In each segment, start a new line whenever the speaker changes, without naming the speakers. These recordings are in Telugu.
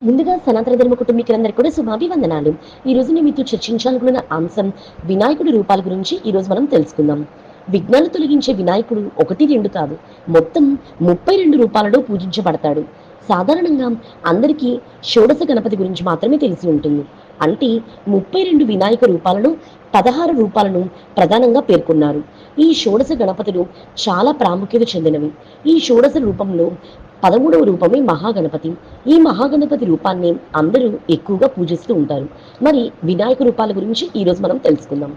ముందుగా సనాతన ధర్మ కుటుంబీకులందరికీ కూడా శుభాభివందనాలు. ఈ రోజు నేను మీతో చర్చించాలనుకున్న అంశం వినాయకుడి రూపాల గురించి ఈ రోజు మనం తెలుసుకుందాం. విఘ్నాలు తొలగించే వినాయకుడు 1, 2 కాదు. మొత్తం 32 రూపాలలో పూజించబడతాడు. సాధారణంగా అందరికీ షోడశ గణపతి గురించి మాత్రమే తెలిసి ఉంటుంది. అంటే 32 వినాయక రూపాలలో 16 రూపాలను ప్రధానంగా పేర్కొన్నారు. ఈ షోడశ గణపతులు చాలా ప్రాముఖ్యత చెందినవి. ఈ షోడశ రూపంలో 13వ రూపమే మహాగణపతి. ఈ మహాగణపతి రూపాన్ని అందరూ ఎక్కువగా పూజిస్తూ ఉంటారు. మరి వినాయక రూపాల గురించి ఈరోజు మనం తెలుసుకుందాం.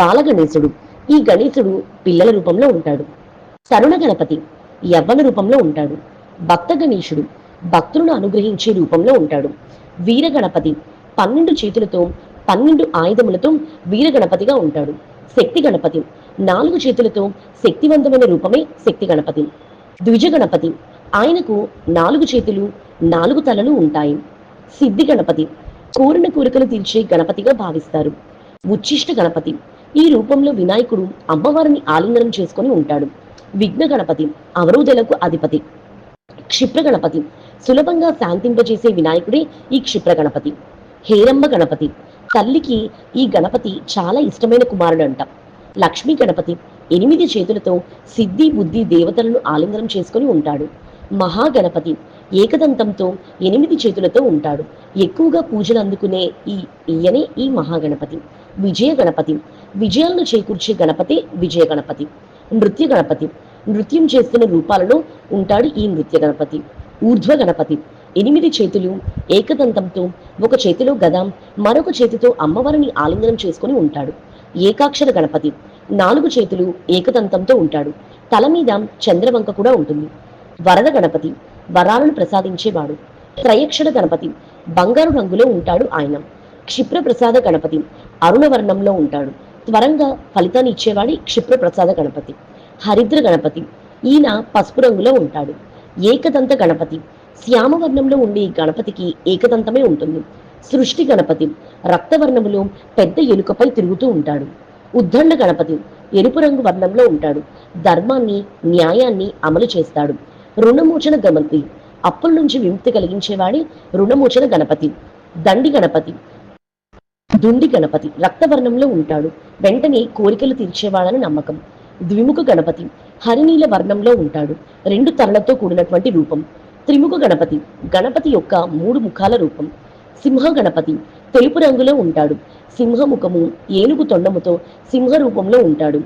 బాలగణేశుడు. ఈ గణేశుడు పిల్లల రూపంలో ఉంటాడు. సరుణ గణపతి యవ్వన రూపంలో ఉంటాడు. భక్త గణేశుడు భక్తులను అనుగ్రహించే రూపంలో ఉంటాడు. వీర గణపతి 12 చేతులతో 12 ఆయుధములతో వీర గణపతిగా ఉంటాడు. శక్తి గణపతి 4 చేతులతో శక్తివంతమైన రూపమే శక్తి గణపతి. ద్విజ గణపతి ఆయనకు 4 చేతులు 4 తలలు ఉంటాయి. సిద్ధి గణపతి కోరిన కోరికలు తీర్చే గణపతిగా భావిస్తారు. ఉచ్చిష్ట గణపతి ఈ రూపంలో వినాయకుడు అమ్మవారిని ఆలింగనం చేసుకొని ఉంటాడు. విఘ్న గణపతి అవరోధాలకు అధిపతి. క్షిప్ర గణపతి సులభంగా శాంతింపజేసే వినాయకుడే ఈ క్షిప్ర గణపతి. హేరంబ గణపతి తల్లికి ఈ గణపతి చాలా ఇష్టమైన కుమారుడు అంట. లక్ష్మీ గణపతి 8 చేతులతో సిద్ధి బుద్ధి దేవతలను ఆలింగనం చేసుకొని ఉంటాడు. మహాగణపతి ఏకదంతంతో 8 చేతులతో ఉంటాడు. ఎక్కువగా పూజలు అందుకునే ఈయనే ఈ మహాగణపతి. విజయ గణపతి విజయాలను చేకూర్చే గణపతి విజయ గణపతి. నృత్య గణపతి నృత్యం చేస్తున్న రూపాలలో ఉంటాడు ఈ నృత్య గణపతి. ఊర్ధ్వ గణపతి 8 చేతులు ఏకదంతంతో ఒక చేతిలో గద మరొక చేతితో అమ్మవారిని ఆలింగనం చేసుకొని ఉంటాడు. ఏకాక్షర గణపతి 4 చేతులు ఏకదంతంతో ఉంటాడు. తల మీద చంద్రవంక కూడా ఉంటుంది. వరద గణపతి వరాలను ప్రసాదించేవాడు. త్రయక్షర గణపతి బంగారు రంగులో ఉంటాడు ఆయన. క్షిప్ర ప్రసాద గణపతి అరుణవర్ణంలో ఉంటాడు. త్వరంగా ఫలితాన్ని ఇచ్చేవాడి క్షిప్ర ప్రసాద గణపతి. హరిద్ర గణపతి ఈయన పసుపు రంగులో ఉంటాడు. ఏకదంత గణపతి శ్యామవర్ణంలో ఉండే గణపతికి ఏకదంతమే ఉంటుంది. సృష్టి గణపతి రక్తవర్ణములో పెద్ద ఎలుకపై తిరుగుతూ ఉంటాడు. ఉద్దండ గణపతి ఎరుపు రంగు వర్ణంలో ఉంటాడు. ధర్మాన్ని న్యాయాన్ని అమలు చేస్తాడు. రుణమోచన గణపతి అప్పుల నుంచి విముక్తి కలిగించేవాడి రుణమోచన గణపతి. దండి గణపతి దుండి గణపతి రక్తవర్ణంలో ఉంటాడు. వెంటనే కోరికలు తీర్చేవాడని నమ్మకం. ద్విముఖ గణపతి హరినీల వర్ణంలో ఉంటాడు. 2 తలలతో కూడినటువంటి రూపం. త్రిముఖ గణపతి గణపతి యొక్క 3 ముఖాల రూపం. సింహ గణపతి తెలుపు రంగులో ఉంటాడు. సింహముఖము ఏనుగు తొండముతో సింహ రూపంలో ఉంటాడు.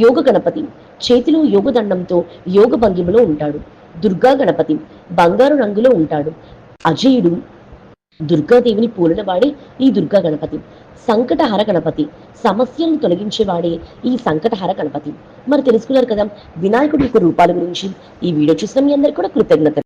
యోగ గణపతి చేతిలో యోగదండంతో యోగ భంగిమలో ఉంటాడు. దుర్గా గణపతి బంగారు రంగులో ఉంటాడు. అజయుడు దుర్గాదేవిని పోలినవాడే ఈ దుర్గా గణపతి. సంకటహర గణపతి సమస్యలను తొలగించేవాడే ఈ సంకటహర గణపతి. మరి తెలుసుకున్నారు కదా వినాయకుడి యొక్క రూపాల గురించి. ఈ వీడియో చూసిన మీ అందరికీ కూడా కృతజ్ఞతలు.